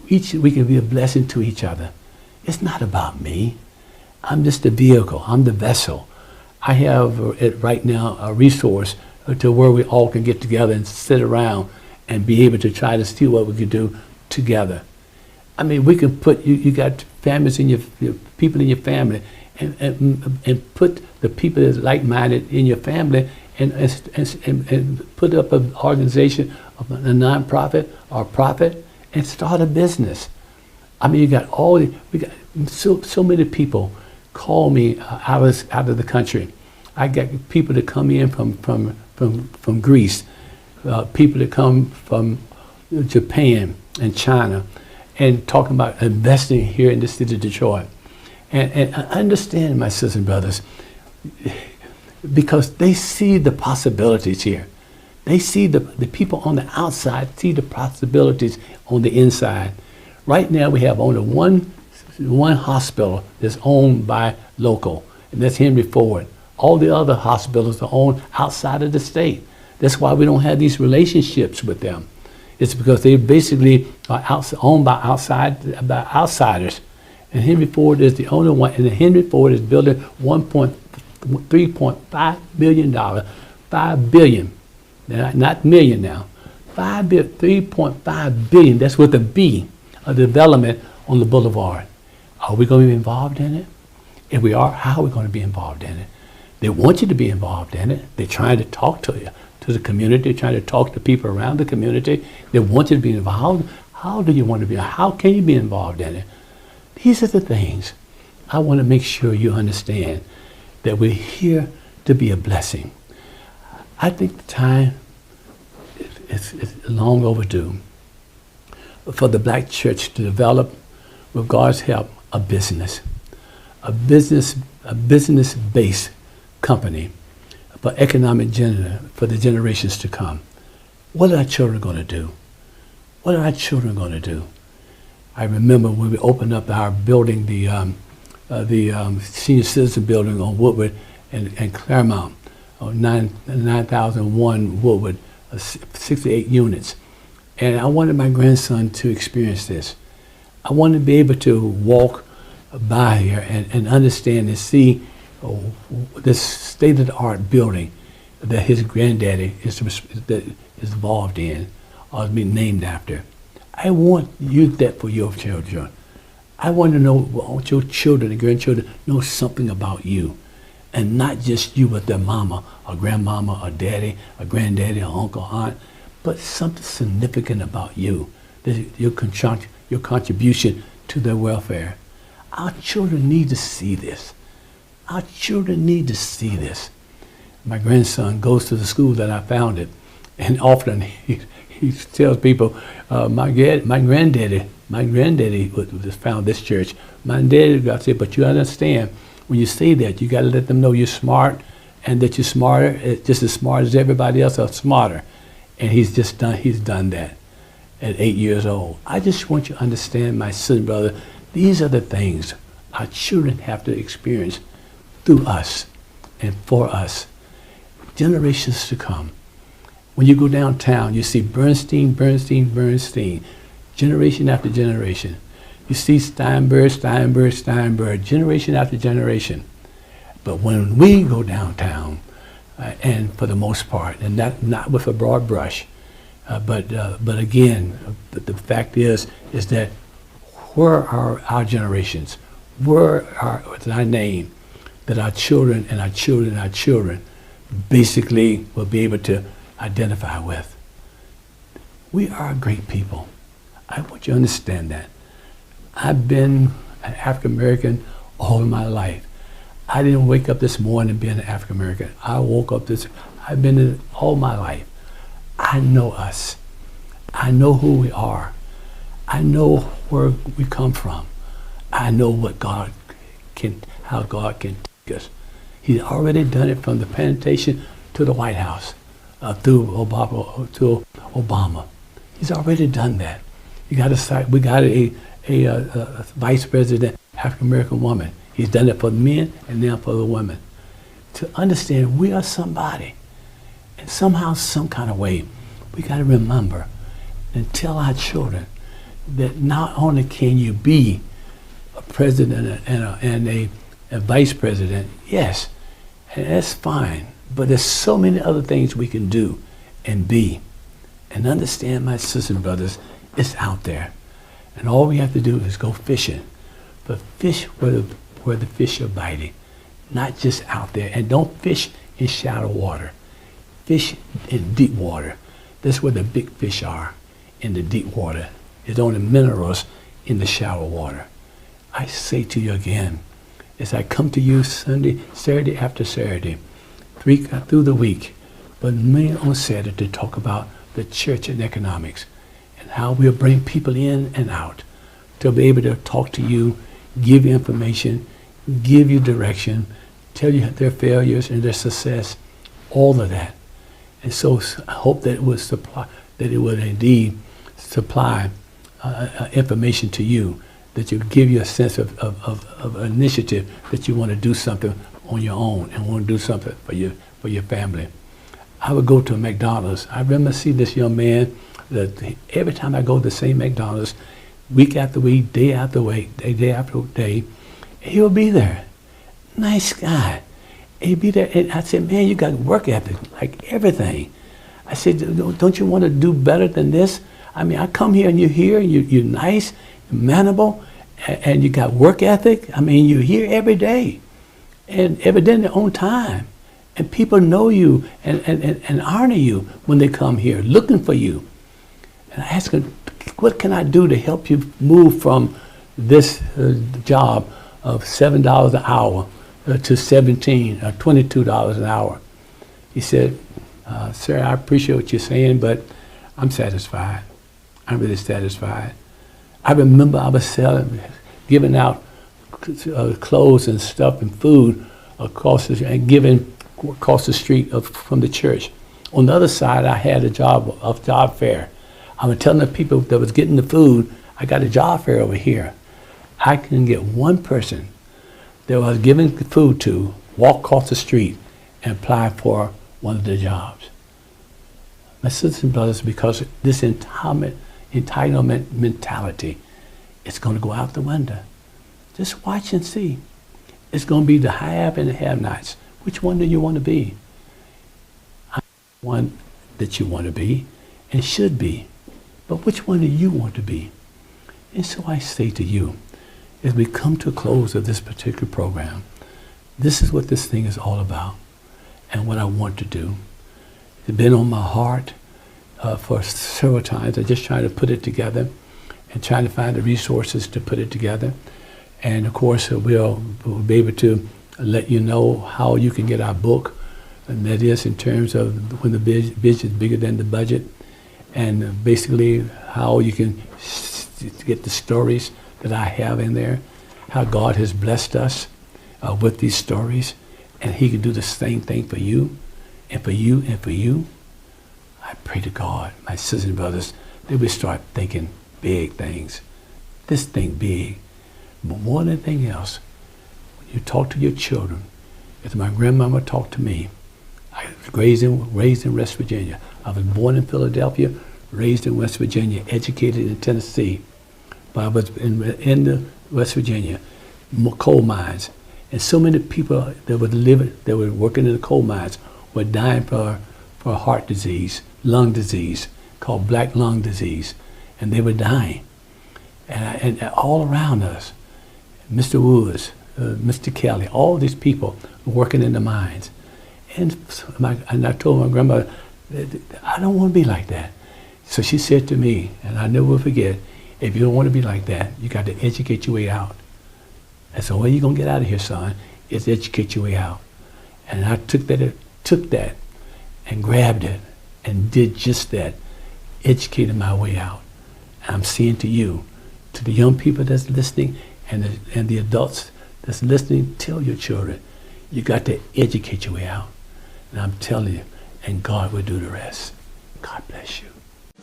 we can be a blessing to each other. It's not about me. I'm just the vehicle. I'm the vessel. I have right now a resource to where we all can get together and sit around and be able to try to see what we can do together. I mean, we can put, you got families in your people in your family, and put the people that's like-minded in your family and put up an organization, a nonprofit or profit, and start a business. I mean, you got we got so many people call me out of the country. I got people that come in from Greece, people that come from Japan and China, and talking about investing here in the city of Detroit. And I understand, my sisters and brothers, because they see the possibilities here. They see the people on the outside see the possibilities on the inside. Right now we have only one hospital that's owned by local, and that's Henry Ford. All the other hospitals are owned outside of the state. That's why we don't have these relationships with them. It's because they basically are owned by outsiders. And Henry Ford is the only one, and Henry Ford is building $3.5 billion, $5 billion, not million now, $3.5 billion, that's with a B, of development on the boulevard. Are we going to be involved in it? If we are, how are we going to be involved in it? They want you to be involved in it. They're trying to talk to you, to the community, trying to talk to people around the community. They want you to be involved. How do you want to be? How can you be involved in it? These are the things I want to make sure you understand, that we're here to be a blessing. I think the time is long overdue for the black church to develop, with God's help, a business-based company for economic for the generations to come. What are our children going to do? What are our children going to do? I remember when we opened up our building, the senior citizen building on Woodward and Claremont, 9001 Woodward, 68 units. And I wanted my grandson to experience this. I wanted to be able to walk by here and understand and see this state-of-the-art building that his granddaddy is involved in or is being named after. I want you that for your children. I want to know, want your children and grandchildren know something about you, and not just you, but their mama or grandmama or daddy or granddaddy or uncle, aunt, but something significant about you, your contribution to their welfare. Our children need to see this. Our children need to see this. My grandson goes to the school that I founded, and often he tells people, my granddaddy was found this church. My daddy, I said, but you understand, when you say that, you got to let them know you're smart and that you're smarter, just as smart as everybody else, or smarter. And he's done that at 8 years old. I just want you to understand, my son, brother, these are the things our children have to experience through us and for us, generations to come. When you go downtown, you see Bernstein, generation after generation. You see Steinberg, generation after generation. But when we go downtown, and for the most part, and not with a broad brush, but again, the fact is that where are our generations? Where is our name that our children and our children and our children basically will be able to identify with? We are a great people. I want you to understand that. I've been an African American all my life. I didn't wake up this morning being an African American. I've been in all my life. I know us. I know who we are. I know where we come from. I know how God can take us. He's already done it from the plantation to the White House, through Obama. He's already done that. We got a vice president, African American woman. He's done it for the men and now for the women. To understand we are somebody, and somehow, some kind of way, we got to remember and tell our children that not only can you be a president and a vice president, yes, and that's fine, but there's so many other things we can do and be. And understand, my sisters and brothers, it's out there. And all we have to do is go fishing. But fish where the fish are biting, not just out there. And don't fish in shallow water. Fish in deep water. That's where the big fish are, in the deep water. There's only minerals in the shallow water. I say to you again, as I come to you Saturday after Saturday, through the week, but mainly on Saturday to talk about the church and economics and how we'll bring people in and out to be able to talk to you, give you information, give you direction, tell you their failures and their success, all of that. And so I hope that it would indeed supply information to you, that you give you a sense of initiative, that you want to do something on your own and want to do something for your family. I would go to a McDonald's. I remember seeing this young man that every time I go to the same McDonald's, week after week, day after week, day after day, he will be there. Nice guy. He'd be there, and I said, man, you got work ethic, like everything. I said, don't you want to do better than this? I mean, I come here and you're here, and you're nice, manable, and you got work ethic. I mean, you're here every day, and evidently on time. And people know you and honor you when they come here, looking for you. And I ask them, what can I do to help you move from this job of $7 an hour to $17 or $22 an hour? He said, sir, I appreciate what you're saying, but I'm satisfied. I'm really satisfied. I remember I was giving out clothes and stuff and food across the street from the church. On the other side, I had a job fair. I was telling the people that was getting the food, I got a job fair over here. I can get one person that I was giving the food to walk across the street and apply for one of the jobs. My sisters and brothers, because this entitlement mentality, it's going to go out the window. Just watch and see. It's going to be the have and the have-nots. Which one do you want to be? I'm the one that you want to be and should be. But which one do you want to be? And so I say to you, as we come to a close of this particular program, this is what this thing is all about and what I want to do. It's been on my heart for several times. I just try to put it together and try to find the resources to put it together. And of course, we'll be able to let you know how you can get our book, and that is in terms of when the vision is bigger than the budget. and basically how you can get the stories that I have in there, how God has blessed us with these stories, and he can do the same thing for you, and for you, and for you. I pray to God, my sisters and brothers, that we start thinking big things. This thing big. But more than anything else, when you talk to your children, as my grandmama talked to me, I was raised in West Virginia. I was born in Philadelphia, raised in West Virginia, educated in Tennessee. But I was in the West Virginia, coal mines. And so many people that were working in the coal mines were dying for heart disease, lung disease, called black lung disease. And they were dying. And all around us, Mr. Woods, Mr. Kelly, all these people working in the mines. And I told my grandmother, I don't want to be like that. So she said to me, and I never will forget, if you don't want to be like that, you got to educate your way out. And so, way you're going to get out of here, son, is educate your way out. And I took that and grabbed it and did just that, educated my way out. And I'm saying to you, to the young people that's listening and the adults that's listening, tell your children, you got to educate your way out. And I'm telling you, and God will do the rest. God bless you.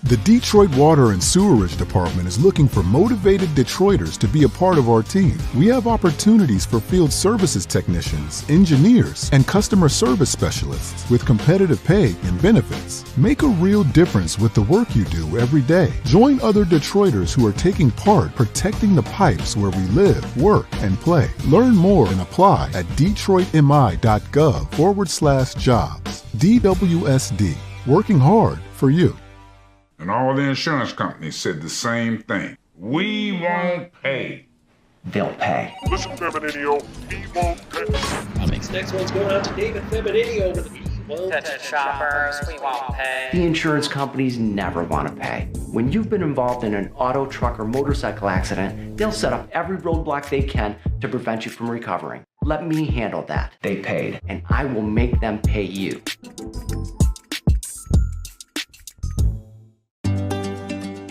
The Detroit Water and Sewerage Department is looking for motivated Detroiters to be a part of our team. We have opportunities for field services technicians, engineers, and customer service specialists with competitive pay and benefits. Make a real difference with the work you do every day. Join other Detroiters who are taking part protecting the pipes where we live, work, and play. Learn more and apply at detroitmi.gov/jobs. DWSD, working hard for you. And all the insurance companies said the same thing. We won't pay. They'll pay. Listen, Feminino, we won't pay. This next one's going out to David Feminino with We Won't Pay. Shoppers, we won't pay. The insurance companies never want to pay. When you've been involved in an auto, truck, or motorcycle accident, they'll set up every roadblock they can to prevent you from recovering. Let me handle that. They paid, and I will make them pay you.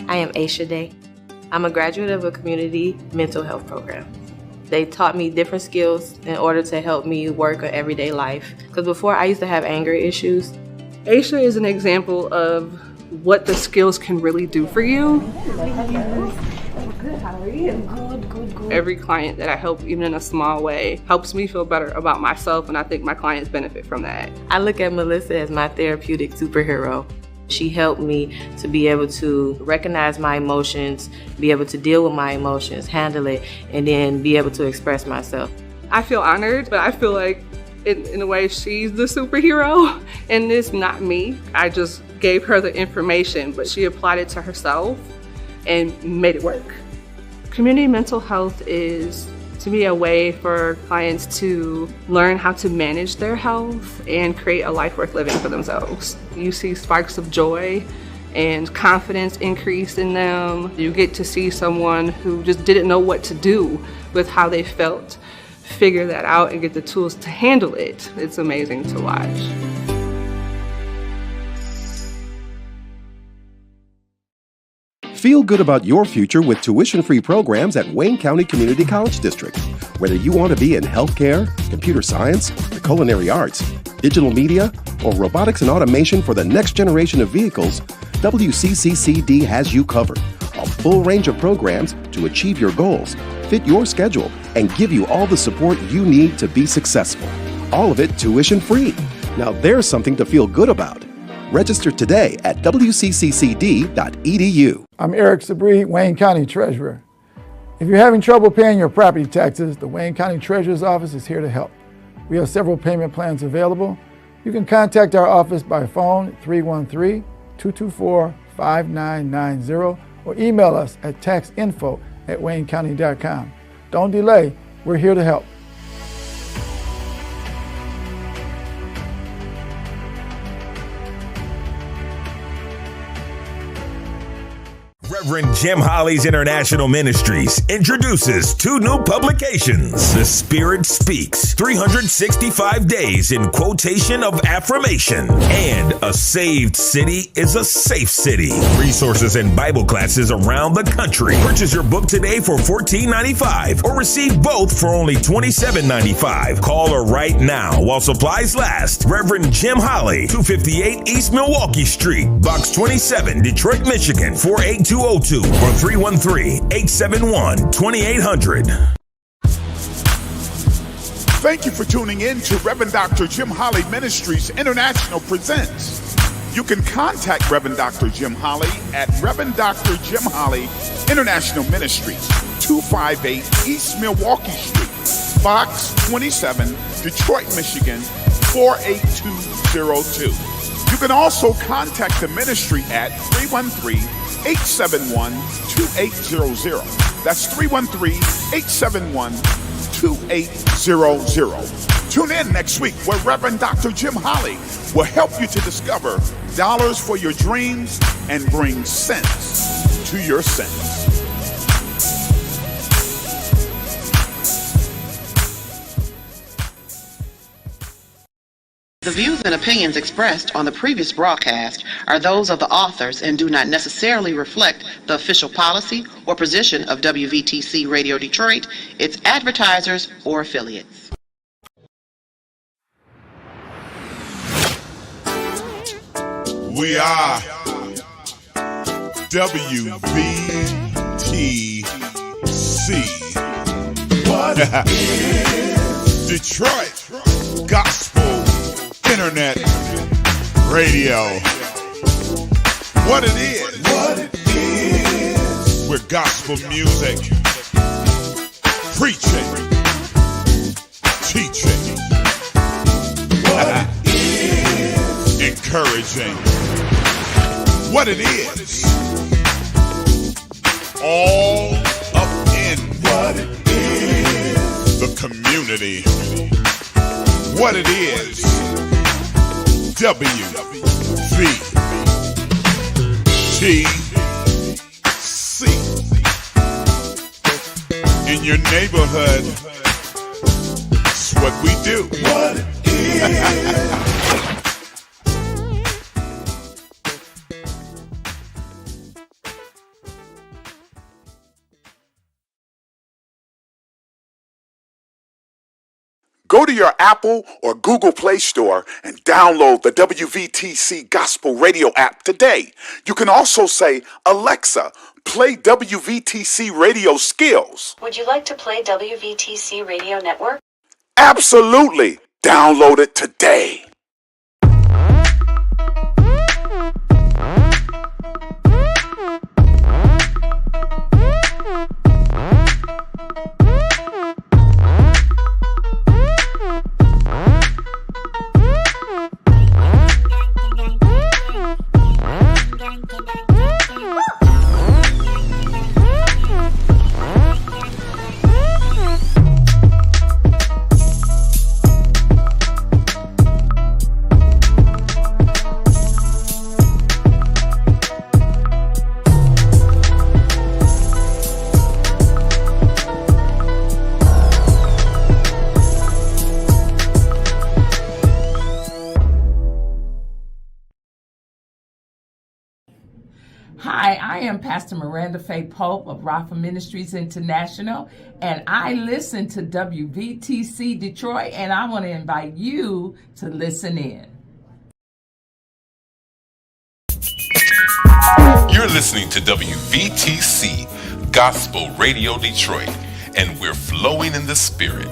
I am Aisha Day. I'm a graduate of a community mental health program. They taught me different skills in order to help me work in everyday life. Because before I used to have anger issues. Aisha is an example of what the skills can really do for you. Good, how are you? Good. Every client that I help, even in a small way, helps me feel better about myself, and I think my clients benefit from that. I look at Melissa as my therapeutic superhero. She helped me to be able to recognize my emotions, be able to deal with my emotions, handle it, and then be able to express myself. I feel honored, but I feel like in a way she's the superhero, and it's not me. I just gave her the information, but she applied it to herself and made it work. Community mental health is, to me, a way for clients to learn how to manage their health and create a life worth living for themselves. You see sparks of joy and confidence increase in them. You get to see someone who just didn't know what to do with how they felt, figure that out and get the tools to handle it. It's amazing to watch. Feel good about your future with tuition-free programs at Wayne County Community College District. Whether you want to be in healthcare, computer science, the culinary arts, digital media, or robotics and automation for the next generation of vehicles, WCCCD has you covered. A full range of programs to achieve your goals, fit your schedule, and give you all the support you need to be successful. All of it tuition-free. Now there's something to feel good about. Register today at wccccd.edu. I'm Eric Sabri, Wayne County Treasurer. If you're having trouble paying your property taxes, the Wayne County Treasurer's Office is here to help. We have several payment plans available. You can contact our office by phone 313-224-5990 or email us at taxinfo@waynecounty.com. Don't delay, we're here to help. Reverend Jim Holley's International Ministries introduces 2 new publications. The Spirit Speaks, 365 Days in Quotation of Affirmation, and A Saved City is a Safe City. Resources and Bible classes around the country. Purchase your book today for $14.95 or receive both for only $27.95. Call or write now while supplies last. Reverend Jim Holley, 258 East Milwaukee Street, Box 27, Detroit, Michigan, 48202 or 313-871-2800. Thank you for tuning in to Reverend Dr. Jim Holley Ministries International Presents. You can contact Reverend Dr. Jim Holley at Reverend Dr. Jim Holley International Ministries, 258 East Milwaukee Street, Box 27, Detroit, Michigan, 48202. You can also contact the ministry at 313-871-2800. That's 313-871-2800. Tune in next week where Reverend Dr. Jim Holley will help you to discover dollars for your dreams and bring sense to your sense. The views and opinions expressed on the previous broadcast are those of the authors and do not necessarily reflect the official policy or position of WVTC Radio Detroit, its advertisers, or affiliates. We are WVTC. What is Detroit Gospel Internet Radio? What it is? We're gospel music, preaching, teaching, encouraging. What it is? All up in what it is. The community. What it is? WVTC. In your neighborhood, it's what we do. What it is. Go to your Apple or Google Play Store and download the WVTC Gospel Radio app today. You can also say, Alexa, play WVTC Radio Skills. Would you like to play WVTC Radio Network? Absolutely. Download it today. Hi, I am Pastor Miranda Faye Pope of Holley Ministries International, and I listen to WVTC Detroit, and I want to invite you to listen in. You're listening to WVTC Gospel Radio Detroit, and we're flowing in the Spirit.